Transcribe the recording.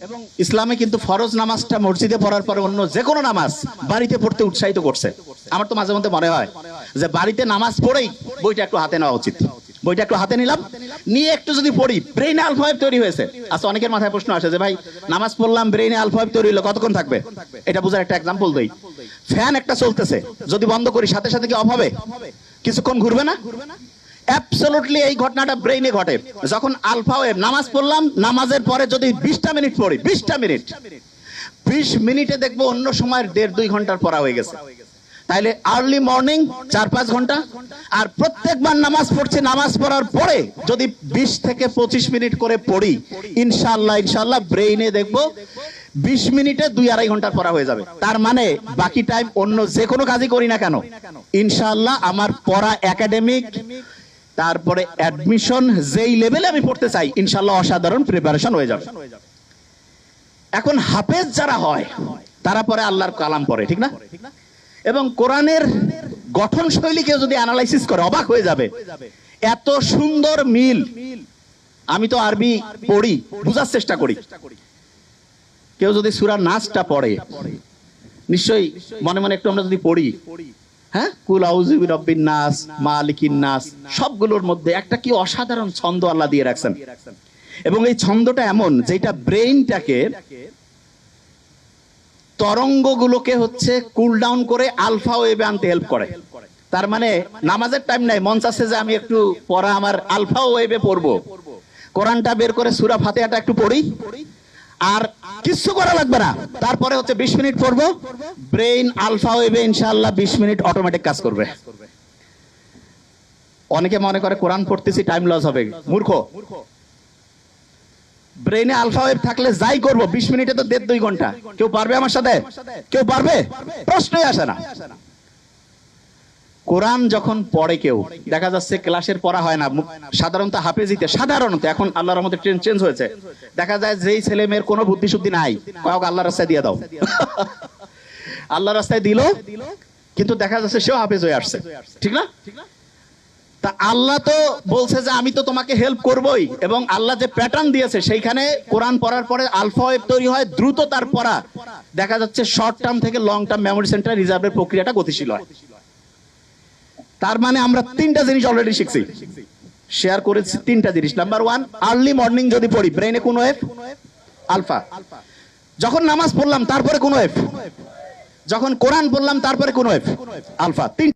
এবং ইসলামে কিন্তু ফরজ নামাজটা মসজিদে পড়ার পরে অন্য যে কোনো নামাজ বাড়িতে পড়তে উৎসাহিত করছে। আমার তো মাঝে মধ্যে মনে হয় যে বাড়িতে নামাজ পড়েই বইটা একটু হাতে নেওয়া উচিত। বইটা একটু হাতে নিলাম, নিয়ে একটু যদি পড়ি, ব্রেইনে আলফা ওয়েভ তৈরি হয়েছে। আচ্ছা, অনেকের মাথায় প্রশ্ন আসে যে ভাই নামাজ পড়লাম, ব্রেইনে আলফা ওয়েভ তৈরি হলো, কতক্ষণ থাকবে? এটা বোঝার একটা এক্সাম্পল দেই। ফ্যান একটা চলতেছে, যদি বন্ধ করি সাথে সাথে কি অফ হবে? কিছুক্ষণ ঘুরবে না? অ্যাবসলিউটলি এই ঘটনাটা ব্রেইনে ঘটে। যখন আলফা ওয়েভ, নামাজ পড়লাম, নামাজের পরে যদি 20টা মিনিট পড়ি, 20টা মিনিট, 20 মিনিটে দেখবো অন্য সময় 1.5-2 ঘন্টার পড়া হয়ে গেছে। তাইলে আর্লি মর্নিং 4-5 ঘন্টা। আর প্রত্যেকবার নামাজ পড়ছি, নামাজ পড়ার পরে যদি 20 থেকে 25 মিনিট করে পড়ি, ইনশাআল্লাহ ব্রেইনে দেখবো 20 মিনিটে 2-2.5 ঘন্টার পড়া হয়ে যাবে। তার মানে বাকি টাইম অন্য যে কোনো কাজই করি না কেন, ইনশাআল্লাহ আমার পড়া একাডেমিক, তারপরে অ্যাডমিশন যেই লেভেলে আমি পড়তে চাই, ইনশাআল্লাহ অসাধারণ প্রিপারেশন হয়ে যাবে। এখন হাফেজ যারা হয় তারা পরে আল্লাহর কালাম পড়ে, ঠিক না? এবং কোরআনের গঠন শৈলী কেউ যদি অ্যানালাইসিস করে অবাক হয়ে যাবে, এত সুন্দর মিল। আমি তো আরবি পড়ি, বুঝার চেষ্টা করি। কেউ যদি সূরা নাসটা পড়ে, নিশ্চয়ই মনে মনে একটু আমরা যদি পড়ি, হ্যাঁ, কুল আউযু বিরাব্বিন নাস, মালিকিন নাস, সবগুলোর মধ্যে একটা কি অসাধারণ ছন্দ আল্লাহ দিয়ে রাখছেন। এবং এই ছন্দটা এমন যেটা ব্রেইনটাকে, তরঙ্গগুলোকে হচ্ছে কুল ডাউন করে আলফা ওয়েভে আনতে হেল্প করে। তার মানে নামাজের টাইম নাই, মন চাচ্ছে যে আমি একটু পড়া আমার আলফা ওয়েভে পড়বো, কোরআনটা বের করে সূরা ফাতিহাটা একটু পড়ি, আর কিছু করা লাগবে না। তারপরে হচ্ছে 20 মিনিট পড়বো, ব্রেইন আলফা ওয়েভে ইনশাআল্লাহ 20 মিনিট অটোমেটিক কাজ করবে। অনেকে মনে করে কোরআন পড়তেছি টাইম লস হবে, মূর্খ। ব্রেইনে আলফা ওয়েভ থাকলে যাই করবো 20 মিনিটে তো 1.5-2 ঘন্টা। কেউ পারবে আমার সাথে? কেউ পারবে? প্রশ্নই আসে না। কোরআন যখন পড়ে কেউ, দেখা যাচ্ছে ক্লাসের পড়া হয় না, সাধারণত হাফেজিতে, সাধারণত এখন আল্লাহর রহমতে ট্রেন্ড চেঞ্জ হয়েছে, দেখা যায় যেই ছেলে মেয়ের কোনো বুদ্ধি শুদ্ধি নাই, কয়েক আল্লাহর রাস্তায় দিয়ে দাও, আল্লাহর রাস্তায় দিল, কিন্তু দেখা যাচ্ছে সেও হাফেজ হয়ে আসছে, ঠিক না? তা আল্লাহ তো বলছে যে আমি তো তোমাকে হেল্প করবই, এবং আল্লাহ যে প্যাটার্ন দিয়েছে সেইখানে কোরআন পড়ার পরে আলফা ওয়েভ তৈরি হয়, দ্রুত তার পড়া, দেখা যাচ্ছে শর্ট টার্ম থেকে লং টার্ম মেমোরি সেন্টার রিজার্ভের প্রক্রিয়াটা গতিশীল হয়। তার মানে আমরা 3টা জিনিস অলরেডি শিখছি, শেয়ার করেছি 3টা জিনিস। নাম্বার 1, আর্লি মর্নিং যদি পড়ি, ব্রেইনে কোন ওয়েভ? আলফা। যখন নামাজ পড়লাম তারপরে কোন ওয়েভ? যখন কোরআন পড়লাম তারপরে কোন ওয়েভ? আলফা।